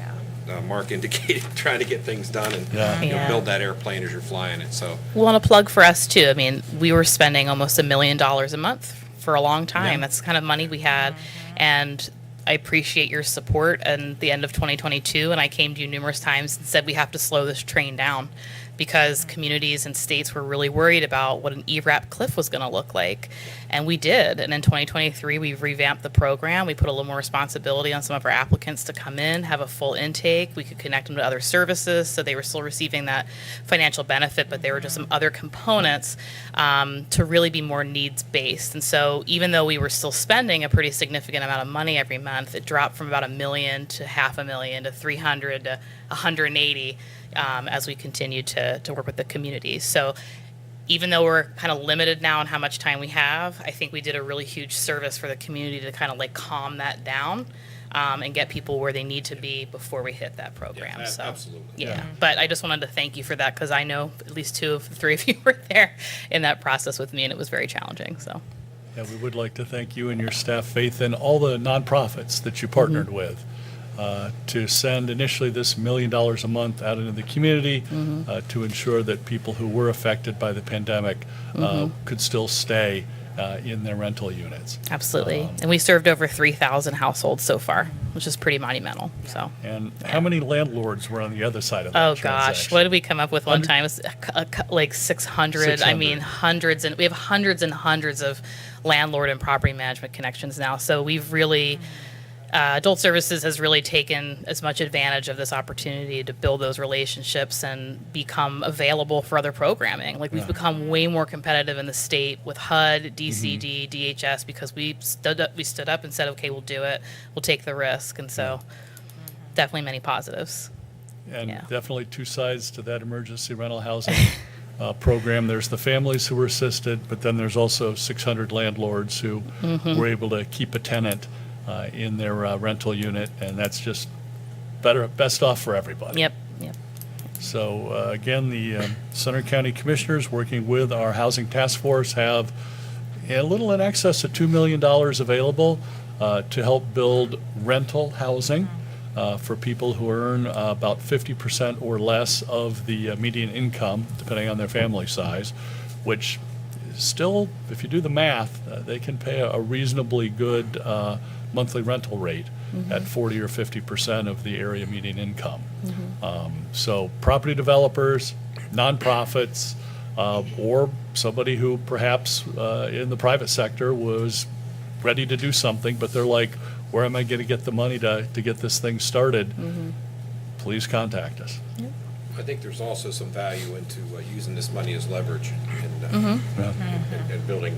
Mark indicated, trying to get things done and Yeah. build that airplane as you're flying it. So We want to plug for us too. I mean, we were spending almost $1 million a month for a long time. Yeah. That's the kind of money we had. And I appreciate your support at the end of 2022. And I came to you numerous times and said we have to slow this train down because communities and states were really worried about what an ERAP cliff was going to look like. And we did. And in 2023, we've revamped the program. We put a little more responsibility on some of our applicants to come in, have a full intake. We could connect them to other services, so they were still receiving that financial benefit, but there were just some other components to really be more needs-based. And so even though we were still spending a pretty significant amount of money every month, it dropped from about $1 million to $500,000 to $300,000 to $180,000 as we continued to work with the communities. So even though we're kind of limited now on how much time we have, I think we did a really huge service for the community to kind of like calm that down and get people where they need to be before we hit that program. Yeah, So, absolutely. Yeah. But I just wanted to thank you for that because I know at least 2 of the 3 of you were there in that process with me, and it was very challenging. So. Yeah, we would like to thank you and your staff, Faith, and all the nonprofits that you partnered with to send initially this $1 million a month out into the community to ensure that people who were affected by the pandemic could still stay in their rental units. Absolutely. And we served over 3,000 households so far, which is pretty monumental. So. And how many landlords were on the other side of that Oh gosh, transaction? what did we come up with one time? It was like 600. I mean, 600. hundreds, and we have hundreds and hundreds of landlord and property management connections now. So we've really, Adult Services has really taken as much advantage of this opportunity to build those relationships and become available for other programming. Like we've become way more competitive in the state with HUD, DCD, DHS because we stood up and said, okay, we'll do it. We'll take the risk, and so definitely many positives. And Yeah. definitely two sides to that emergency rental housing program. There's the families who were assisted, but then there's also 600 landlords who were able to keep a tenant in their rental unit, and that's just best off for everybody. Yep. So again, the Center County Commissioners, working with our Housing Task Force, have a little in excess of $2 million available to help build rental housing for people who earn about 50% or less of the median income, depending on their family size, which still, if you do the math, they can pay a reasonably good monthly rental rate at 40 or 50% of the area median income. So property developers, nonprofits, or somebody who perhaps in the private sector was ready to do something, but they're like, where am I going to get the money to get this thing started? Please contact us. I think there's also some value into using this money as leverage Yeah. and building,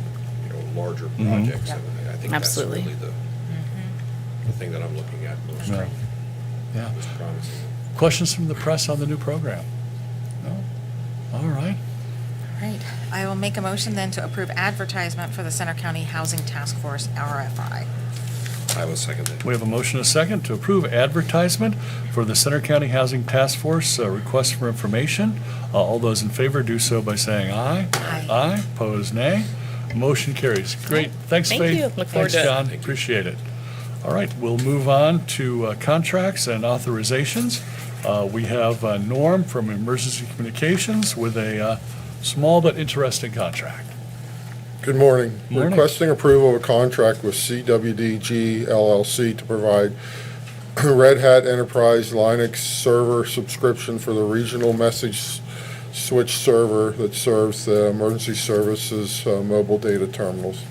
larger projects. And I think Absolutely. that's really the thing that I'm looking at most, Yeah. Yeah. most promising. Questions from the press on the new program? No? All right. Right. I will make a motion then to approve advertisement for the Center County Housing Task Force, RFI. I will second that. We have a motion and a second to approve advertisement for the Center County Housing Task Force request for information. All those in favor do so by saying aye. Aye. Aye. Opposed, nay. Motion carries. Great. Thanks, Thank Faith. you. Look forward Thanks, to it. John. Appreciate it. All right, we'll move on to contracts and authorizations. We have Norm from Emergency Communications with a small but interesting contract. Good morning. Morning. Requesting approval of a contract with CWDG LLC to provide Red Hat Enterprise Linux server subscription for the regional message switch server that serves the emergency services mobile data terminals.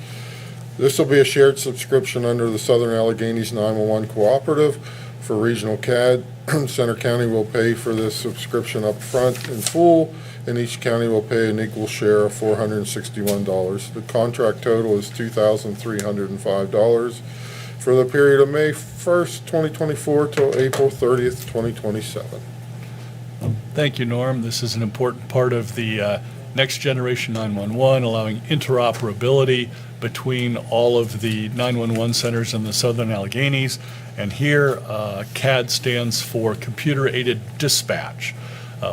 This will be a shared subscription under the Southern Alleghenies 911 Cooperative for regional CAD. Center County will pay for this subscription up front in full, and each county will pay an equal share of $461. The contract total is $2,305 for the period of May 1st, 2024 till April 30th, 2027. Thank you, Norm. This is an important part of the Next Generation 911, allowing interoperability between all of the 911 centers in the Southern Alleghenies. And here, CAD stands for Computer Aided Dispatch,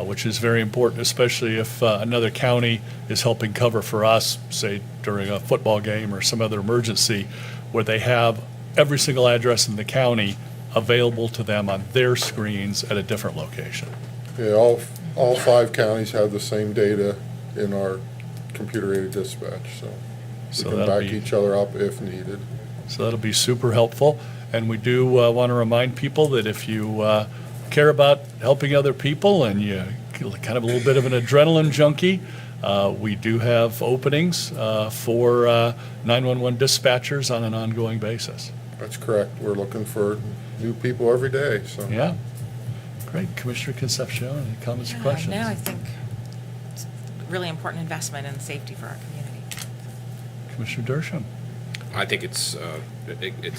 which is very important, especially if another county is helping cover for us, say during a football game or some other emergency, where they have every single address in the county available to them on their screens at a different location. Yeah, all 5 counties have the same data in our computer-aided dispatch, so So we can that'll back be- each other up if needed. So that'll be super helpful. And we do want to remind people that if you care about helping other people and you kind of a little bit of an adrenaline junkie, we do have openings for 911 dispatchers on an ongoing basis. That's correct. We're looking for new people every day, so. Yeah. Great. Commissioner Concepcion, any comments or questions? No, I think it's a really important investment in safety for our community. Commissioner Dershowitz. I think it's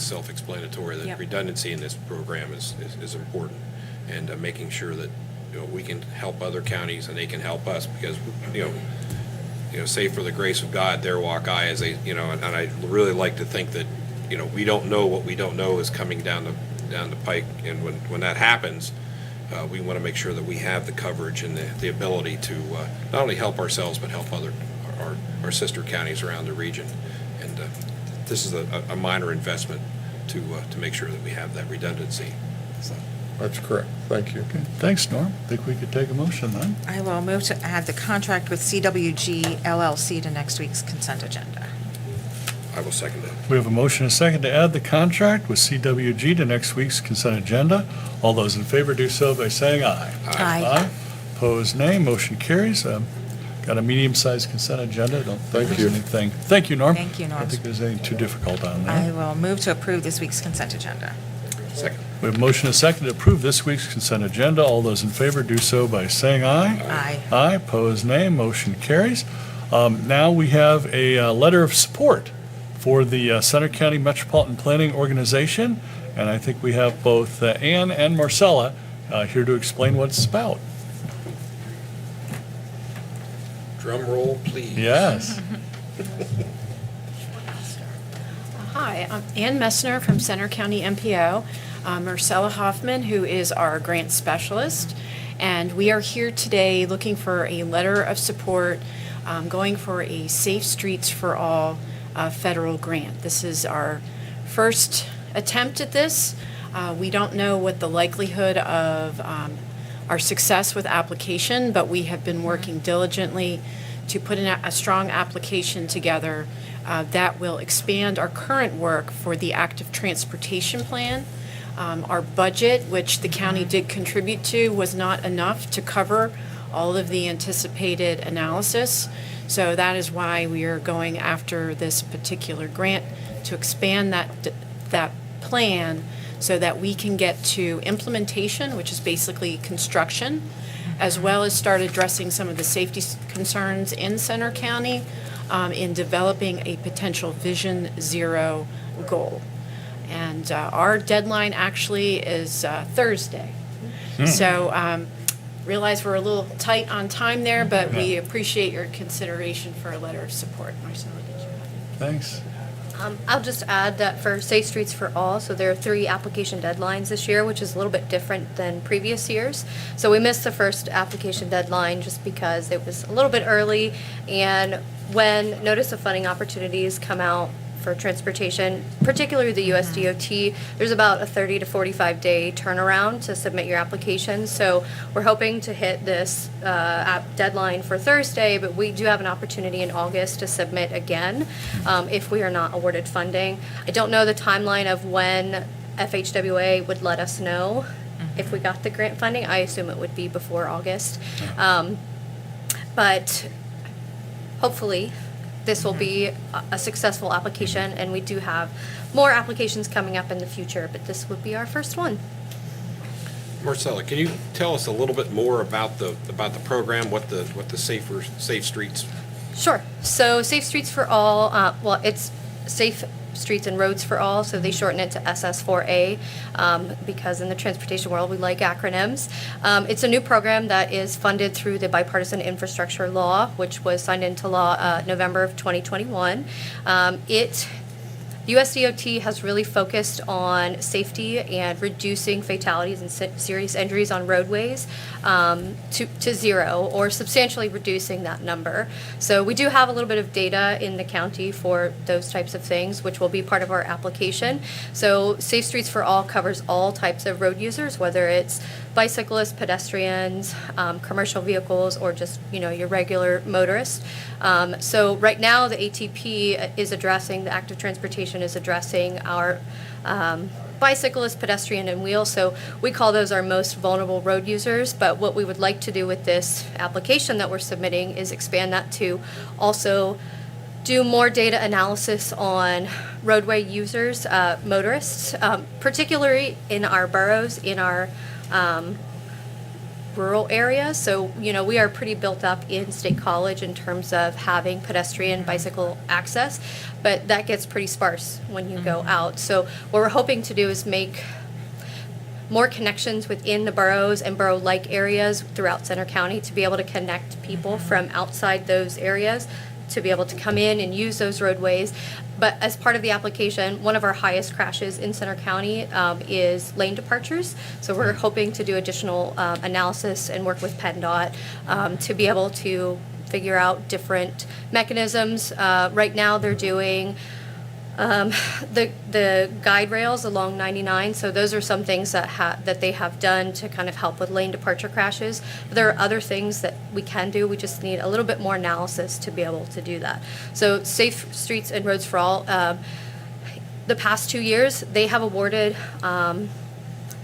self-explanatory that Yep. redundancy in this program is important, and making sure that, we can help other counties and they can help us, because, say for the grace of God, there walk I, as a, and I really like to think that, we don't know what we don't know is coming down the pike, and when that happens, we want to make sure that we have the coverage and the ability to not only help ourselves, but help our sister counties around the region. And this is a minor investment to make sure that we have that redundancy. So, That's correct. Thank you. Okay. Thanks, Norm. Think we could take a motion then? I will move to add the contract with CWG LLC to next week's consent agenda. I will second it. We have a motion and a second to add the contract with CWG to next week's consent agenda. All those in favor do so by saying aye. Aye. Opposed, nay. Motion carries. Got a medium-sized consent agenda. Don't think Thank there's you. anything. Thank you, Norm. Thank you, Norm. I don't think there's anything too difficult on I there. will move to approve this week's consent agenda. Second. We have a motion and a second to approve this week's consent agenda. All those in favor do so by saying aye. Aye. Aye, opposed, nay, motion carries. Now we have a letter of support for the Center County Metropolitan Planning Organization, and I think we have both Ann and Marcella here to explain what it's about. Drum roll, please. Yes. Hi, I'm Ann Messner from Center County MPO. Marcella Hoffman, who is our grant specialist, and we are here today looking for a letter of support, going for a Safe Streets for All federal grant. This is our first attempt at this. We don't know what the likelihood of our success with application, but we have been working diligently to put a strong application together that will expand our current work for the active transportation plan. Our budget, which the county did contribute to, was not enough to cover all of the anticipated analysis. So that is why we are going after this particular grant, to expand that plan so that we can get to implementation, which is basically construction, as well as start addressing some of the safety concerns in Center County in developing a potential Vision Zero goal. And our deadline actually is Thursday. So realize we're a little tight on time there, but we appreciate your consideration for a letter of support. Marcella, did you have anything? Thanks. I'll just add that for Safe Streets for All, so there are 3 application deadlines this year, which is a little bit different than previous years. So we missed the first application deadline just because it was a little bit early, and when notice of funding opportunities come out for transportation, particularly the USDOT, there's about a 30 to 45 day turnaround to submit your application. So we're hoping to hit this deadline for Thursday, but we do have an opportunity in August to submit again if we are not awarded funding. I don't know the timeline of when FHWA would let us know if we got the grant funding. I assume it would be before August. But hopefully this will be a successful application, and we do have more applications coming up in the future, but this would be our first one. Marcella, can you tell us a little bit more about the program, what the Safe Streets? Sure. So Safe Streets for All, well, it's Safe Streets and Roads for All, so they shorten it to SS4A because in the transportation world we like acronyms. It's a new program that is funded through the Bipartisan Infrastructure Law, which was signed into law November of 2021. USDOT has really focused on safety and reducing fatalities and serious injuries on roadways to zero, or substantially reducing that number. So we do have a little bit of data in the county for those types of things, which will be part of our application. So Safe Streets for All covers all types of road users, whether it's bicyclists, pedestrians, commercial vehicles, or just your regular motorist. So right now the ATP is addressing, the active transportation is addressing our bicyclists, pedestrian, and wheel. So we call those our most vulnerable road users. But what we would like to do with this application that we're submitting is expand that to also do more data analysis on roadway users, motorists, particularly in our boroughs, in our rural areas. So, we are pretty built up in State College in terms of having pedestrian bicycle access, but that gets pretty sparse when you go out. So what we're hoping to do is make more connections within the boroughs and borough-like areas throughout Center County to be able to connect people from outside those areas to be able to come in and use those roadways. But as part of the application, one of our highest crashes in Center County is lane departures. So we're hoping to do additional analysis and work with PennDOT to be able to figure out different mechanisms. Right now they're doing The guide rails along 99, so those are some things that they have done to kind of help with lane departure crashes. But there are other things that we can do. We just need a little bit more analysis to be able to do that. So Safe Streets and Roads for All, the past 2 years, they have awarded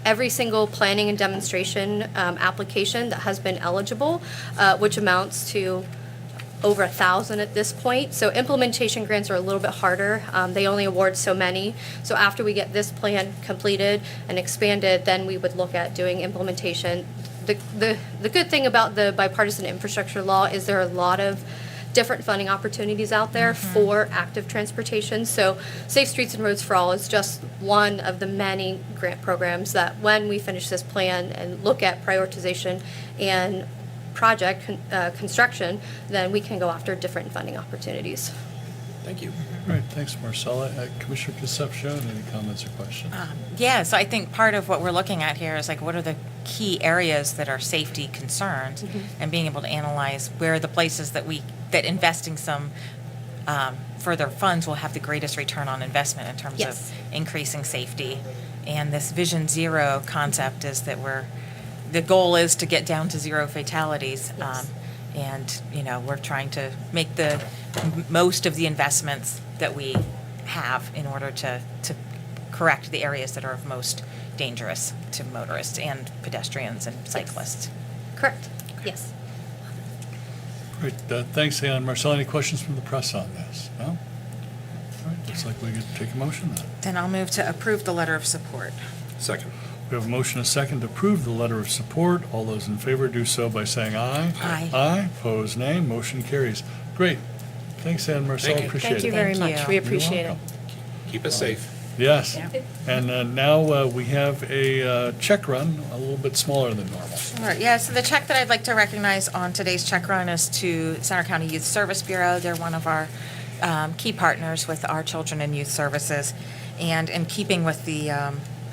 every single planning and demonstration application that has been eligible, which amounts to over 1,000 at this point. So implementation grants are a little bit harder. They only award so many. So after we get this plan completed and expanded, then we would look at doing implementation. The good thing about the bipartisan infrastructure law is there are a lot of different funding opportunities out there for active transportation. So Safe Streets and Roads for All is just one of the many grant programs that when we finish this plan and look at prioritization and project construction, then we can go after different funding opportunities. Thank you. Great, thanks, Marcella. Commissioner Concepcion, any comments or questions? Yeah, so I think part of what we're looking at here is like, what are the key areas that are safety concerns, and being able to analyze where are the places that investing some further funds will have the greatest return on investment in terms Yes. of increasing safety. And this Vision Zero concept is that the goal is to get down to zero fatalities. Yes. And, we're trying to make the most of the investments that we have in order to correct the areas that are most dangerous to motorists and pedestrians and cyclists. Correct. Yes. Great, thanks, Ann. Marcella, any questions from the press on this? No? All right, looks like we could take a motion then. Then I'll move to approve the letter of support. Second. We have a motion, a second, to approve the letter of support. All those in favor do so by saying aye. Aye. Aye, opposed, nay. Motion carries. Great. Thanks, Ann. Marcella, Thank you. appreciate it. Thank you very Thank much. you. We You're appreciate it. welcome. Keep us safe. Yes. Yeah. And now we have a check run, a little bit smaller than normal. Sure, yeah, so the check that I'd like to recognize on today's check run is to Center County Youth Service Bureau. They're one of our key partners with our Children and Youth Services. And in keeping with the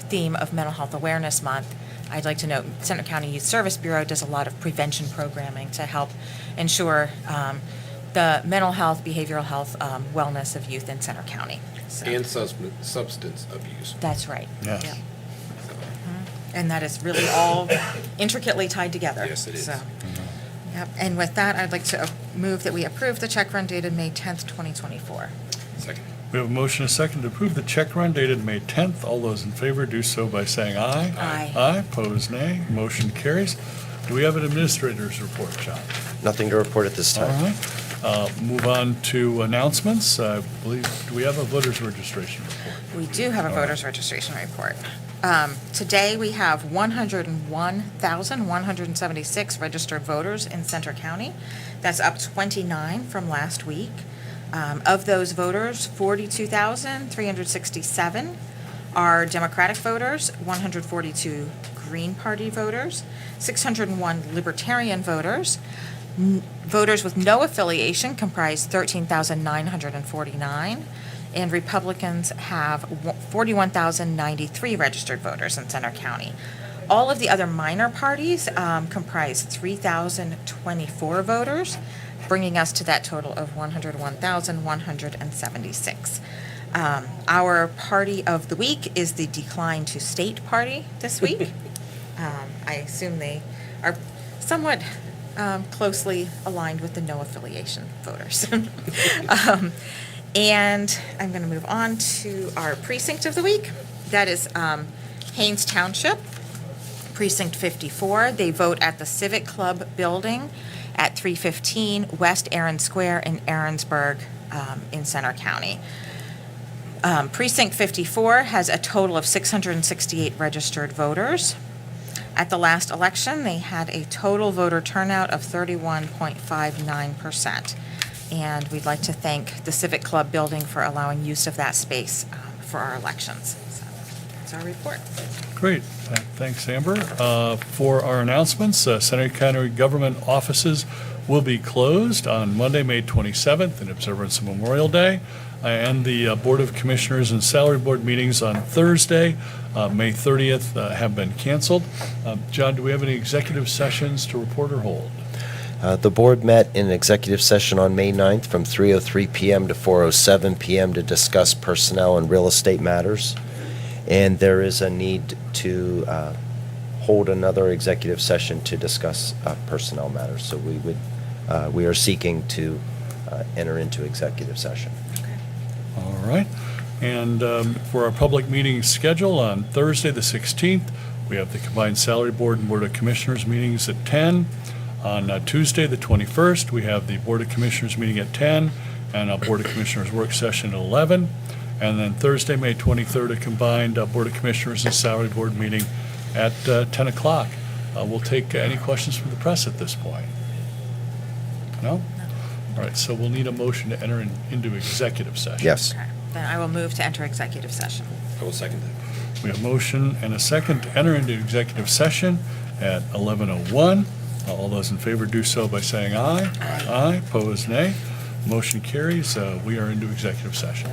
theme of Mental Health Awareness Month, I'd like to note Center County Youth Service Bureau does a lot of prevention programming to help ensure the mental health, behavioral health, wellness of youth in Center County. So, And substance abuse. that's right. Yes. Yep. And that is really all intricately tied together. Yes, it is. So, yep. And with that, I'd like to move that we approve the check run dated May 10th, 2024. Second. We have a motion, a second, to approve the check run dated May 10th. All those in favor do so by saying aye. Aye. Aye, opposed, nay. Motion carries. Do we have an administrator's report, John? Nothing to report at this All time. right. Move on to announcements. I believe, do we have a voters registration report? We do have a voter's registration report. Today, we have 101,176 registered voters in Center County. That's up 29 from last week. Of those voters, 42,367 are Democratic voters, 142 Green Party voters, 601 Libertarian voters. Voters with no affiliation comprise 13,949, and Republicans have 41,093 registered voters in Center County. All of the other minor parties comprise 3,024 voters, bringing us to that total of 101,176. Our party of the week is the Decline to State Party this week. I assume they are somewhat closely aligned with the no affiliation voters. And I'm going to move on to our precinct of the week. That is Haynes Township, Precinct 54. They vote at the Civic Club building at 315 West Aaron Square in Aaronsburg in Center County. Precinct 54 has a total of 668 registered voters. At the last election, they had a total voter turnout of 31.59%. And we'd like to thank the Civic Club building for allowing use of that space for our elections. So that's our report. Great. Thanks, Amber. For our announcements, Center County government offices will be closed on Monday, May 27th in observance of Memorial Day, and the Board of Commissioners and Salary Board meetings on Thursday, May 30th, have been canceled. John, do we have any executive sessions to report or hold? The board met in an executive session on May 9th from 3:03 PM to 4:07 PM to discuss personnel and real estate matters. And there is a need to hold another executive session to discuss personnel matters. So we are seeking to enter into executive session. All right. And for our public meeting schedule on Thursday, the 16th, we have the Combined Salary Board and Board of Commissioners meetings at 10. On Tuesday, the 21st, we have the Board of Commissioners meeting at 10 and a Board of Commissioners work session at 11. And then Thursday, May 23rd, a combined Board of Commissioners and Salary Board meeting at 10 o'clock. We'll take any questions from the press at this point. No? All right, so we'll need a motion to enter into executive session. Yes. Okay. Then I will move to enter executive session. I will second that. We have a motion and a second to enter into executive session at 11:01. All those in favor do so by saying aye. Aye. Opposed, nay. Motion carries. We are into executive session.